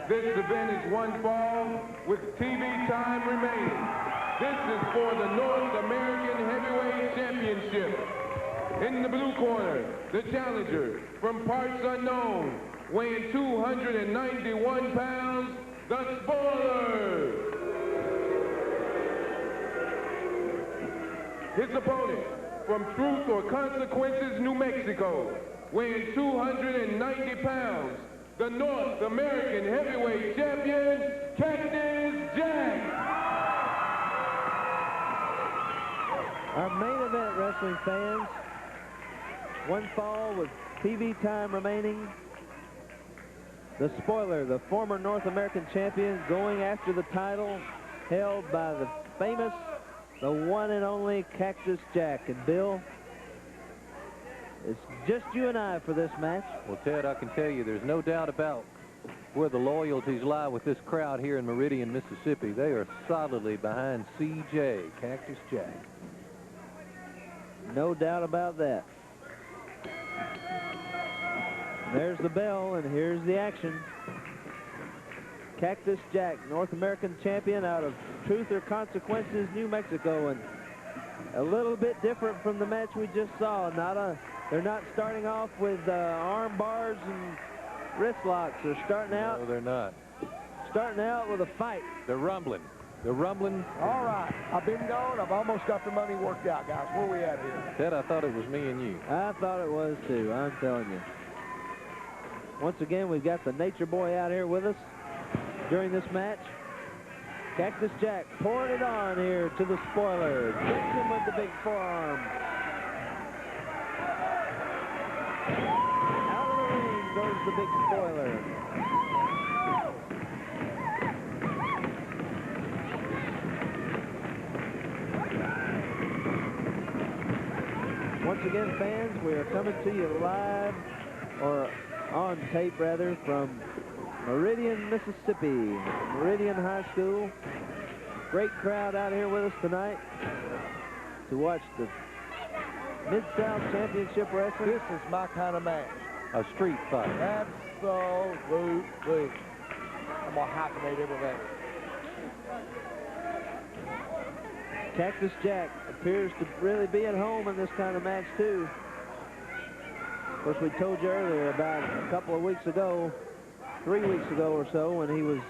This event is one fall with TV time remaining. This is for the North American Heavyweight Championship. In the blue corner, the challenger from parts unknown, weighing 291 pounds, the Spoiler. His opponent from Truth or Consequences, New Mexico, weighing 290 pounds, the North American Heavyweight Champion, Cactus Jack. Our main event, wrestling fans. One fall with TV time remaining. The Spoiler, the former North American champion, going after the title held by the famous, the one and only Cactus Jack. And Bill, it's just you and I for this match. Well, Ted, I can tell you there's no doubt about where the loyalties lie with this crowd here in Meridian, Mississippi. They are solidly behind CJ, Cactus Jack. No doubt about that. There's the bell, and here's the action. Cactus Jack, North American champion out of Truth or Consequences, New Mexico, and a little bit different from the match we just saw. They're not starting off with arm bars and wrist locks. They're starting out. No, they're not. Starting out with a fight. They're rumbling. They're rumbling. All right, I've been going. I've almost got the money worked out, guys. Where we at here? Ted, I thought it was me and you. I thought it was too, I'm telling you. Once again, we've got the Nature Boy out here with us during this match. Cactus Jack pouring it on here to the Spoiler. Gets him with the big forearm. Out of the ring goes the big Spoiler. Once again, fans, we are coming to you live, or on tape rather, from Meridian, Mississippi, Meridian High School. Great crowd out here with us tonight to watch the Mid-South Championship Wrestling. This is my kind of match. A street fight. Absolutely. I'm going to hyphenate everything. Cactus Jack appears to really be at home in this kind of match, too. Of course, we told you earlier about a couple of weeks ago, 3 weeks ago or so, when he was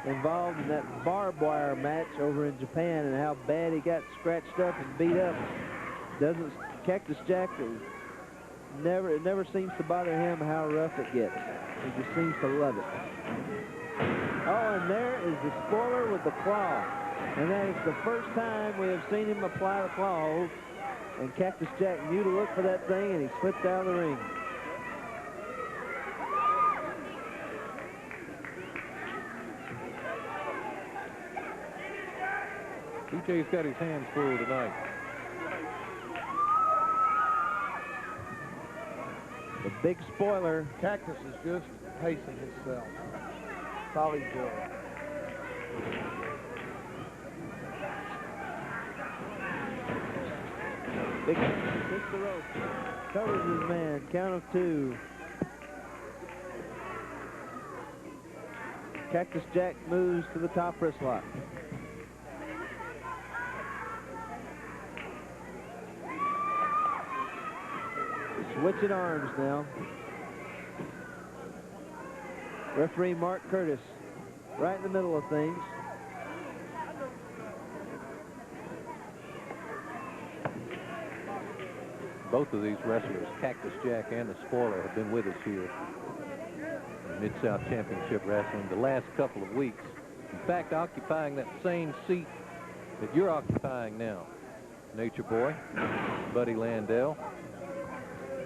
involved in that barbed wire match over in Japan and how bad he got scratched up and beat up. Cactus Jack, it never seems to bother him how rough it gets. He just seems to love it. Oh, and there is the Spoiler with the claw. And that is the first time we have seen him apply the claw hold. And Cactus Jack knew to look for that thing, and he slipped out of the ring. TJ's got his hands full tonight. The big Spoiler. Cactus is just pacing himself. That's all he's doing. Big hits the rope. Covers his man. Count of 2. Cactus Jack moves to the top wrist lock. Switching arms now. Referee Mark Curtis right in the middle of things. Both of these wrestlers, Cactus Jack and the Spoiler, have been with us here in Mid-South Championship Wrestling the last couple of weeks. In fact, occupying that same seat that you're occupying now. Nature Boy, Buddy Landell,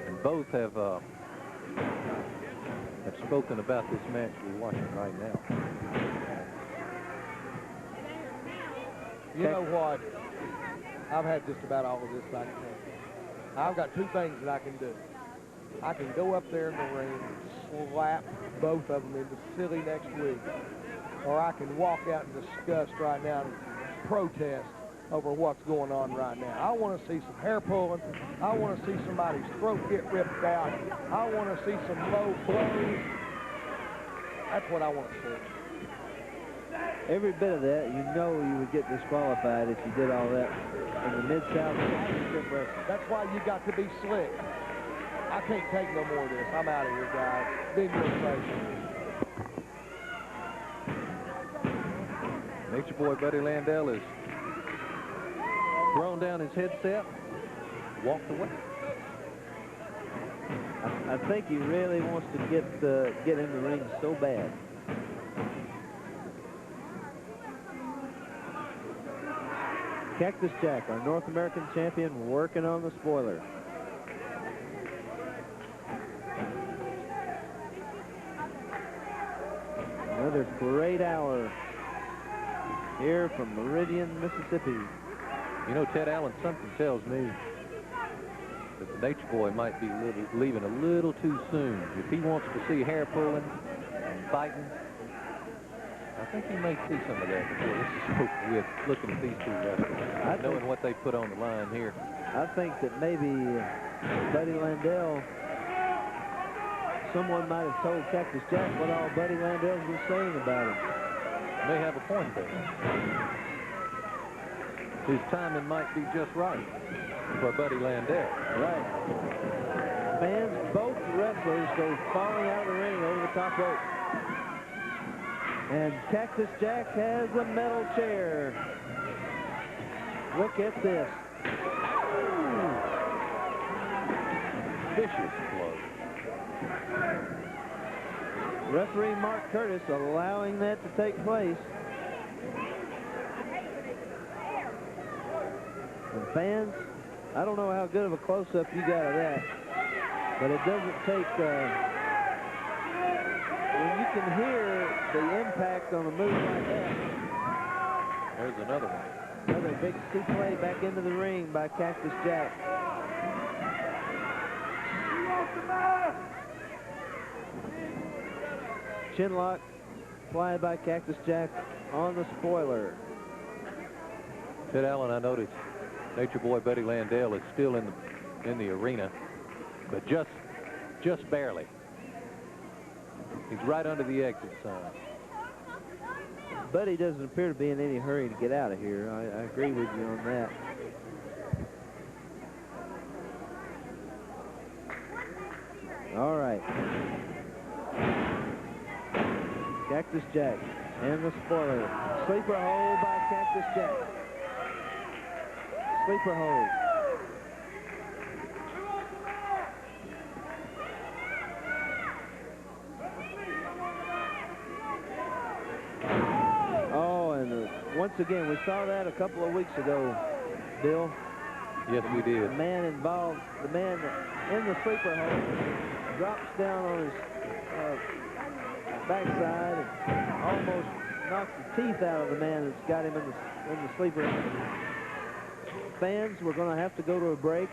and both have spoken about this match we're watching right now. You know what? I've had just about all of this I can do. I've got 2 things that I can do. I can go up there in the ring and slap both of them into silly next week. Or I can walk out in disgust right now and protest over what's going on right now. I want to see some hair pulling. I want to see somebody's throat get ripped out. I want to see some low blows. That's what I want to see. Every bit of that, you know you would get disqualified if you did all that in the Mid-South Championship Wrestling. That's why you got to be slick. I can't take no more of this. I'm out of here, guys. Been your pleasure. Nature Boy Buddy Landell has thrown down his headset, walked away. I think he really wants to get in the ring so bad. Cactus Jack, our North American champion, working on the spoiler. Another great hour here from Meridian, Mississippi. You know, Ted Allen, something tells me that the Nature Boy might be leaving a little too soon. If he wants to see hair pulling and fighting, I think he may see some of that before this is over with, looking at these two wrestlers, knowing what they put on the line here. I think that maybe Buddy Landell, someone might have told Cactus Jack what all Buddy Landell's been saying about him. May have a point there. His timing might be just right for Buddy Landell. Right. Fans, both wrestlers go falling out of the ring over the top rope. And Cactus Jack has a metal chair. Look at this. Vicious blow. Referee Mark Curtis allowing that to take place. And fans, I don't know how good of a close-up you got of that, but it doesn't take, when you can hear the impact on a move like that. There's another one. Another big suplex back into the ring by Cactus Jack. Chinlock applied by Cactus Jack on the spoiler. Ted Allen, I noticed Nature Boy Buddy Landell is still in the arena, but just barely. He's right under the exit sign. Buddy doesn't appear to be in any hurry to get out of here. I agree with you on that. All right. Cactus Jack and the spoiler. Sleeper hold by Cactus Jack. Sleeper hold. Oh, and once again, we saw that a couple of weeks ago, Bill. Yes, we did. The man involved, the man in the sleeper hold, drops down on his backside and almost knocks the teeth out of the man that's got him in the sleeper. Fans, we're going to have to go to a break.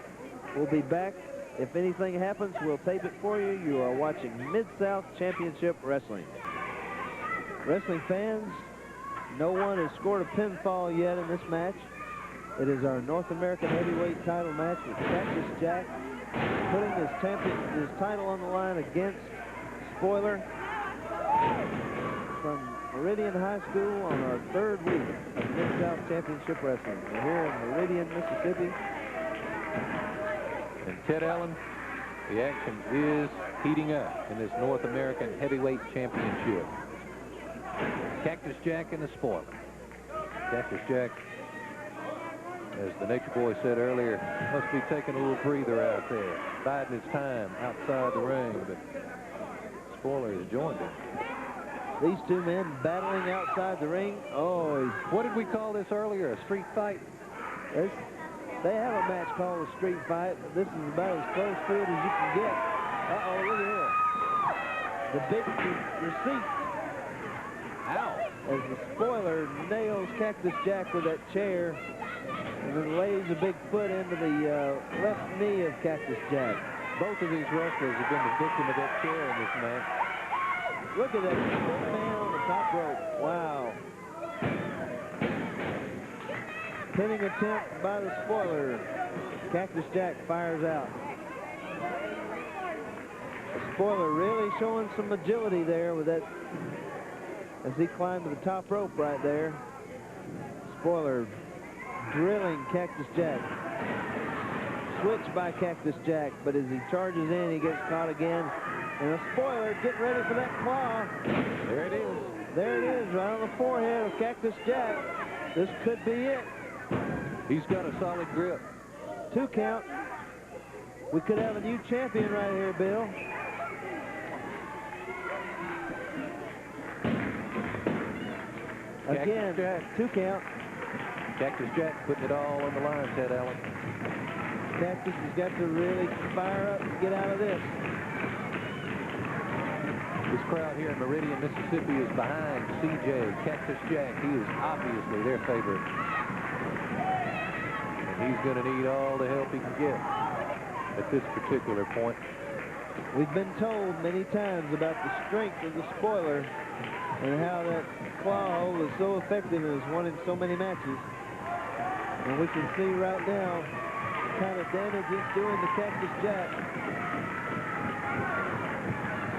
We'll be back. If anything happens, we'll tape it for you. You are watching Mid-South Championship Wrestling. Wrestling fans, no one has scored a pinfall yet in this match. It is our North American heavyweight title match with Cactus Jack putting his title on the line against Spoiler from Meridian High School on our third week of Mid-South Championship Wrestling. We're here in Meridian, Mississippi. And Ted Allen, the action is heating up in this North American Heavyweight Championship. Cactus Jack and the spoiler. Cactus Jack, as the Nature Boy said earlier, must be taking a little breather out there, biding his time outside the ring, but spoiler has joined him. These two men battling outside the ring. Oh, what did we call this earlier? A street fight? They have a match called a street fight, but this is about as close to it as you can get. Uh-oh, look at this. The big receipt. Ow. As the spoiler nails Cactus Jack with that chair and then lays a big foot into the left knee of Cactus Jack. Both of these wrestlers have been the victim of that chair in this match. Look at that big man on the top rope. Wow. Pinning attempt by the spoiler. Cactus Jack fires out. Spoiler really showing some agility there with that as he climbed to the top rope right there. Spoiler drilling Cactus Jack. Switch by Cactus Jack, but as he charges in, he gets caught again. And the Spoiler getting ready for that claw. There it is. There it is, right on the forehead of Cactus Jack. This could be it. He's got a solid grip. 2 count. We could have a new champion right here, Bill. Again, 2 count. Cactus Jack putting it all on the line, Ted Allen. Cactus has got to really fire up to get out of this. This crowd here in Meridian, Mississippi is behind CJ, Cactus Jack. He is obviously their favorite. And he's going to need all the help he can get at this particular point. We've been told many times about the strength of the Spoiler and how that claw hold is so effective and has won in so many matches. And we can see right now the kind of damage he's doing to Cactus Jack.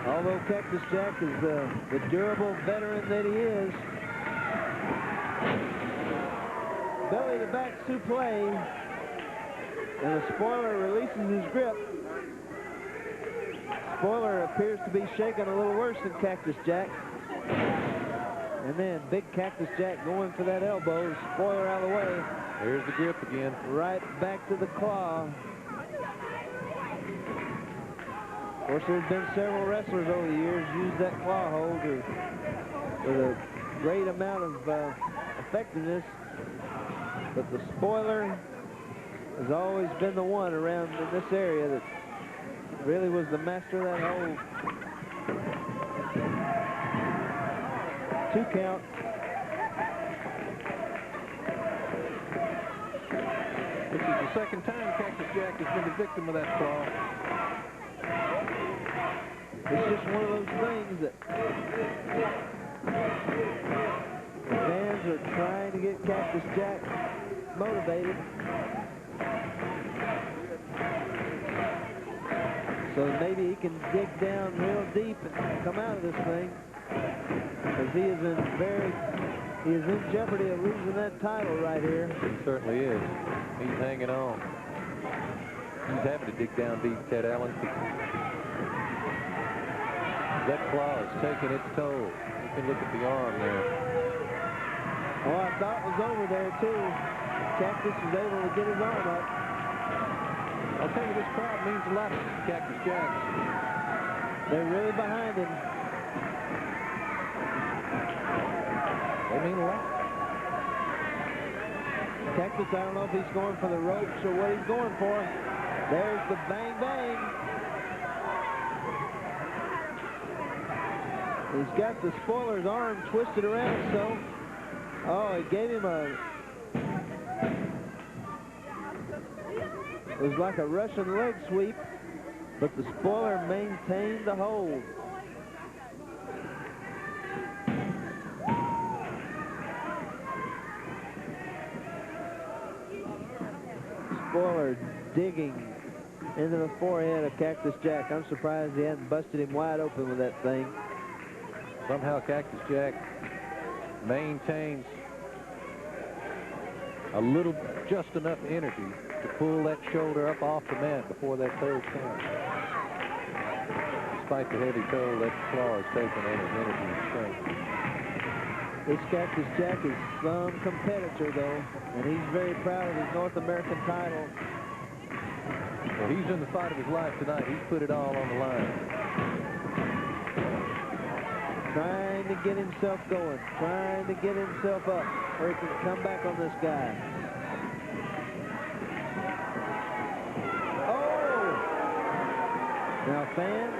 Although Cactus Jack is the durable veteran that he is. Belly to back suplex. And the Spoiler releases his grip. Spoiler appears to be shaking a little worse than Cactus Jack. And then big Cactus Jack going for that elbow. Spoiler out of the way. There's the grip again. Right back to the claw. Of course, there's been several wrestlers over the years use that claw hold with a great amount of effectiveness. But the Spoiler has always been the one around in this area that really was the master of that hold. 2 count. This is the second time Cactus Jack has been the victim of that claw. It's just one of those things that the fans are trying to get Cactus Jack motivated. So maybe he can dig down real deep and come out of this thing. Because he is in jeopardy of losing that title right here. He certainly is. He's hanging on. He's having to dig down deep, Ted Allen. That claw is taking its toll. You can look at the arm there. Oh, I thought it was over there, too. Cactus was able to get his arm up. I'll tell you, this crowd means a lot to Cactus Jack. They're really behind him. They mean a lot. Cactus, I don't know if he's going for the ropes or what he's going for. There's the bang bang. He's got the Spoiler's arm twisted around, so. Oh, he gave him it was like a Russian leg sweep, but the Spoiler maintained the hold. Spoiler digging into the forehead of Cactus Jack. I'm surprised he hadn't busted him wide open with that thing. Somehow Cactus Jack maintains a little, just enough energy to pull that shoulder up off the mat before that third count. Despite the heavy toll that claw has taken on his energy and strength. This Cactus Jack is some competitor, though, and he's very proud of his North American title. Well, he's in the fight of his life tonight. He's put it all on the line. Trying to get himself going, trying to get himself up where he can come back on this guy. Oh! Now, fans,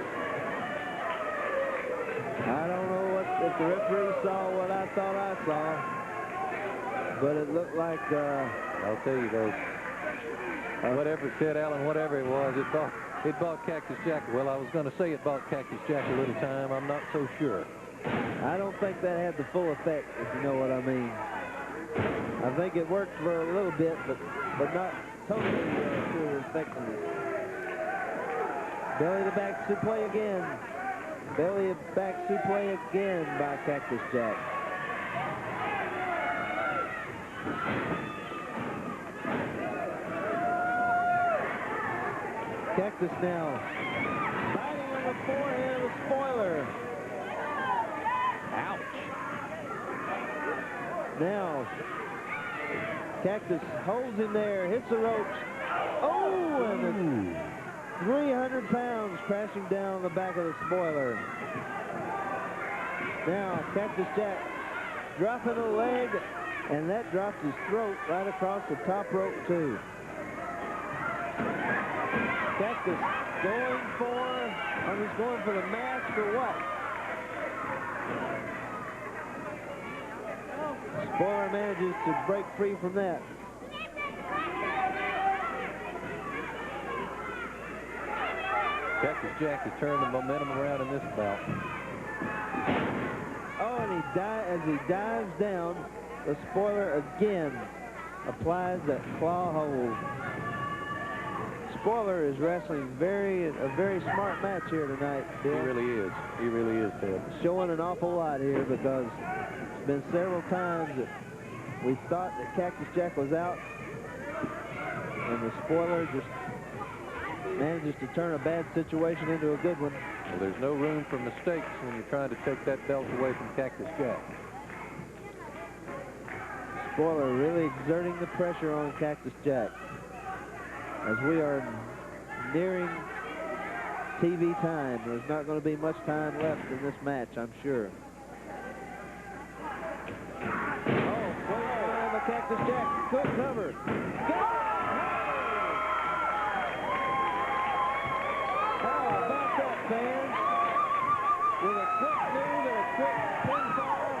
I don't know if the referee saw what I thought I saw, but it looked like, I'll tell you though, whatever Ted Allen, whatever it was, it bought Cactus Jack. Well, I was going to say it bought Cactus Jack a little time. I'm not so sure. I don't think that had the full effect, if you know what I mean. I think it worked for a little bit, but not totally to effectiveness. Belly to back suplex again. Belly back suplex again by Cactus Jack. Cactus now biting on the forehead of the spoiler. Ouch. Now, Cactus holds him there, hits the ropes. Oh, and 300 pounds crashing down the back of the spoiler. Now, Cactus Jack dropping a leg, and that dropped his throat right across the top rope, too. Cactus going for, he's going for the mask or what? Spoiler manages to break free from that. Cactus Jack has turned the momentum around in this bout. Oh, and as he dives down, the spoiler again applies that claw hold. Spoiler is wrestling a very smart match here tonight, Bill. He really is. He really is, Ted. Showing an awful lot here because it's been several times that we thought that Cactus Jack was out, and the spoiler just manages to turn a bad situation into a good one. Well, there's no room for mistakes when you're trying to take that belt away from Cactus Jack. Spoiler really exerting the pressure on Cactus Jack as we are nearing TV time. There's not going to be much time left in this match, I'm sure. Oh, by Cactus Jack. Good cover. How about that, fans? With a quick move and a quick pinfall,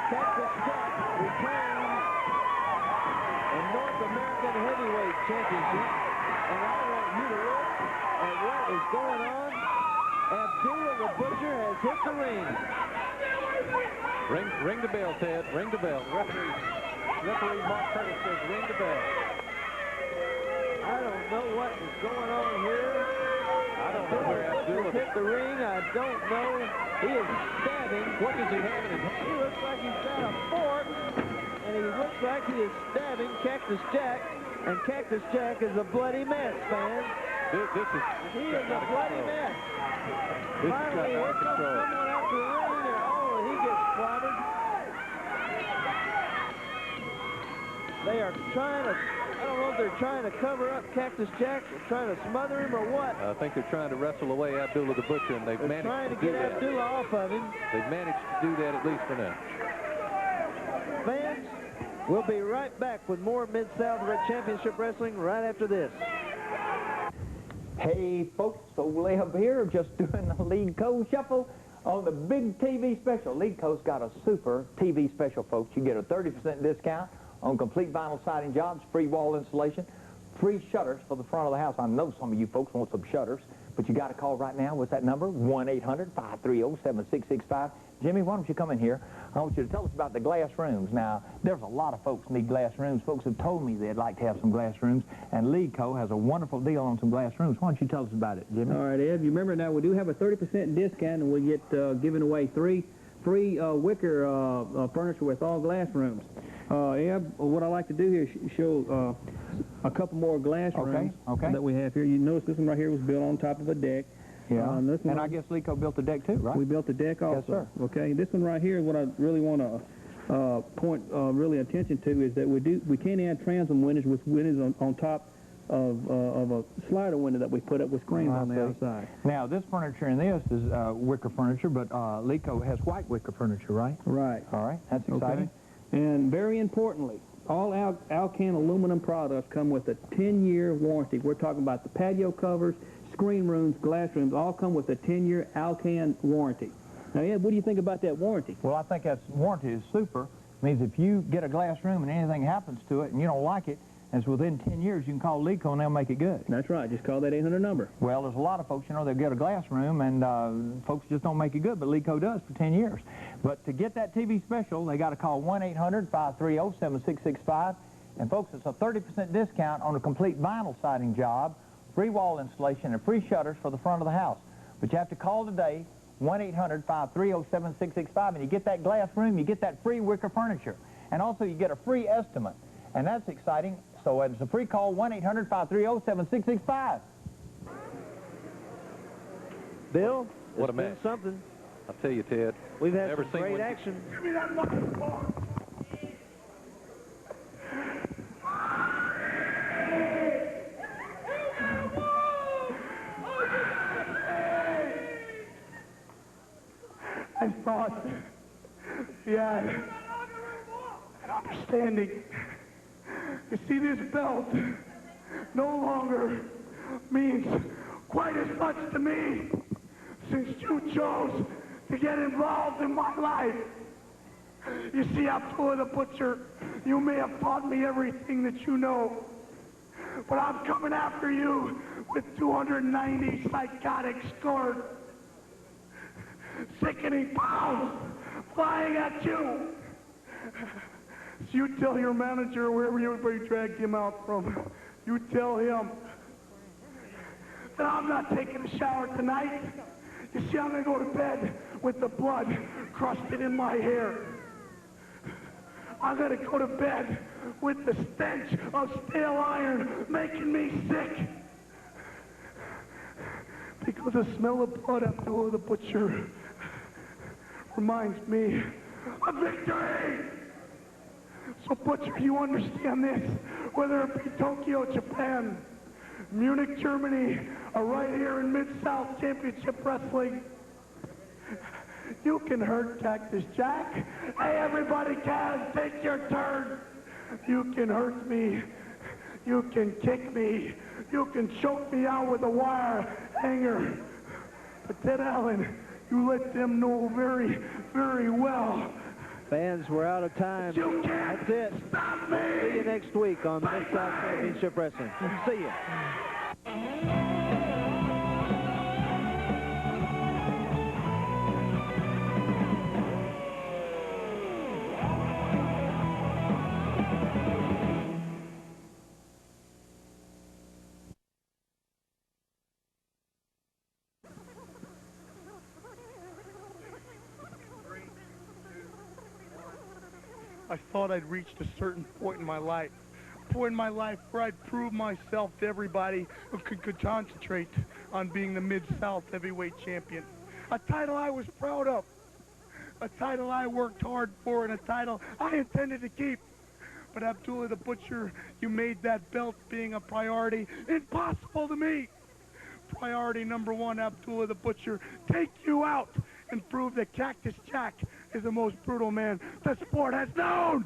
Cactus Jack retains the North American Heavyweight Championship. And I want you to look at what is going on. Abdullah the Butcher has hit the ring. Ring the bell, Ted. Ring the bell. Referee Mark Curtis says ring the bell. I don't know what is going on here. I don't know where Abdullah hit the ring. I don't know. He is stabbing. What does he have in his hand? He looks like he's got a fork, and he looks like he is stabbing Cactus Jack, and Cactus Jack is a bloody mess, fans. He is a bloody mess. This Finally, here comes someone out to the ring, and oh, he gets clobbered. They are trying to, I don't know if they're trying to cover up Cactus Jack or trying to smother him or what. I think they're trying to wrestle away Abdullah the Butcher, and they've managed trying to to do get that. Abdullah off of him. They've managed to do that at least for now. Fans, we'll be right back with more Mid-South Championship Wrestling right after this. Hey folks, old Leb here, just doing the Lead Co Shuffle on the big TV special. Lead Co's got a super TV special, folks. You get a 30% discount on complete vinyl siding jobs, free wall insulation, free shutters for the front of the house. I know some of you folks want some shutters, but you got to call right now. What's that number? 1-800-530-7665. Jimmy, why don't you come in here? I want you to tell us about the glass rooms. Now, there's a lot of folks need glass rooms. Folks have told me they'd like to have some glass rooms, and Lead Co has a wonderful deal on some glass rooms. Why don't you tell us about it, Jimmy? All right, Ed, you remember now we do have a 30% discount, and we get giving away three free wicker furniture with all glass rooms. Ed, what I like to do here is show a couple more glass rooms that we have here. You notice this one right here was built on top of a deck. Yeah, and I guess Lead Co built the deck too, right? We built the deck also. Yes, sir. Okay, this one right here is what I really want to point really attention to is that we can add transom windows with windows on top of a slider window that we put up with screens on the outside. Now, this furniture in this is wicker furniture, but Lead Co has white wicker furniture, right? Right. All right, that's exciting. Okay. And very importantly, all Alcan aluminum products come with a 10-year warranty. We're talking about the patio covers, screen rooms, glass rooms, all come with a 10-year Alcan warranty. Now, Ed, what do you think about that warranty? Well, I think that warranty is super. It means if you get a glass room and anything happens to it and you don't like it, and it's within 10 years, you can call Lead Co and they'll make it good. That's right. Just call that 800 number. Well, there's a lot of folks, you know, they'll get a glass room and folks just don't make it good, but Lead Co does for 10 years. But to get that TV special, they got to call 1-800-530-7665. And, folks, it's a 30% discount on a complete vinyl siding job, free wall installation, and free shutters for the front of the house. But you have to call today, 1-800-530-7665, and you get that glass room, you get that free wicker furniture. And also you get a free estimate. And that's exciting. So it's a free call, 1-800-530-7665. What Bill, a it's been match. something. I'll tell you, Ted. We've had Never some seen great one. action. Give me that fucking ball. I thought he had an understanding. You see, this belt no longer means quite as much to me since you chose to get involved in my life. You see, Abdullah the Butcher, you may have taught me everything that you know, but I'm coming after you with 290 psychotic scores. Sickening pounds flying at you. So you tell your manager, wherever you dragged him out from, you tell him that I'm not taking a shower tonight. You see, I'm going to go to bed with the blood crusted in my hair. I'm going to go to bed with the stench of stale iron making me sick. Because the smell of blood after the Butcher reminds me of victory. So Butcher, you understand this, whether it be Tokyo, Japan, Munich, Germany, or right here in Mid-South Championship Wrestling, you can hurt Cactus Jack. Hey, everybody can, take your turn. You can hurt me. You can kick me. You can choke me out with a wire hanger. But Ted Allen, you let them know very, very well. Fans, we're out of time. You can't That's it. stop me. See you next week on Mid-South Championship Wrestling. See you. I thought I'd reached a certain point in my life. Where I'd prove myself to everybody who could concentrate on being the Mid-South Heavyweight Champion. A title I was proud of. A title I worked hard for, and a title I intended to keep. But Abdullah the Butcher, you made that belt being a priority impossible to me. Priority number one, Abdullah the Butcher, take you out and prove that Cactus Jack is the most brutal man the sport has known.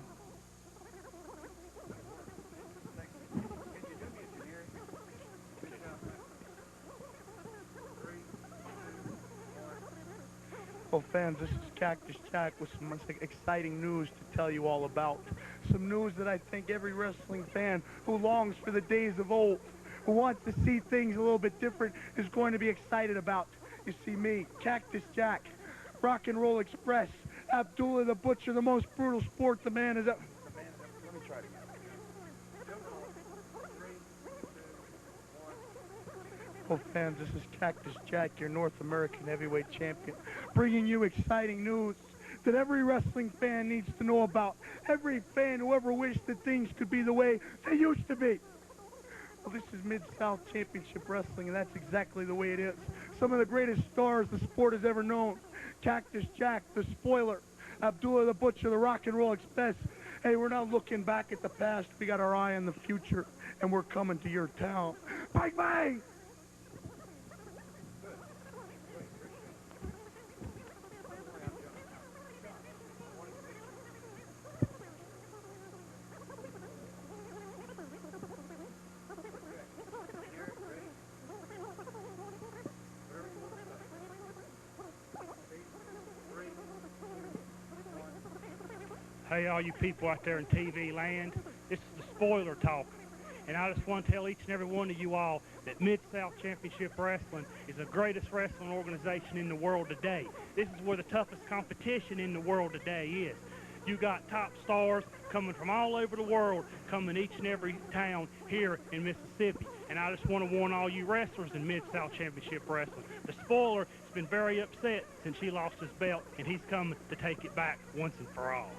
Well, fans, this is Cactus Jack with some exciting news to tell you all about. Some news that I think every wrestling fan who longs for the days of old, who wants to see things a little bit different, is going to be excited about. You see me, Cactus Jack, Rock and Roll Express, Abdullah the Butcher, the most brutal sport the man has ever... Let me try it again. Well, fans, this is Cactus Jack, your North American heavyweight champion, bringing you exciting news that every wrestling fan needs to know about. Every fan who ever wished that things could be the way they used to be. Well, this is Mid-South Championship Wrestling, and that's exactly the way it is. Some of the greatest stars the sport has ever known. Cactus Jack, the Spoiler, Abdullah the Butcher, the Rock and Roll Express. Hey, we're not looking back at the past. We got our eye on the future, and we're coming to your town. Bang, bang! Hey, all you people out there in TV land, this is the Spoiler talking. And I just want to tell each and every one of you all that Mid-South Championship Wrestling is the greatest wrestling organization in the world today. This is where the toughest competition in the world today is. You got top stars coming from all over the world, coming each and every town here in Mississippi. And I just want to warn all you wrestlers in Mid-South Championship Wrestling. The spoiler has been very upset since he lost his belt, and he's coming to take it back once and for all.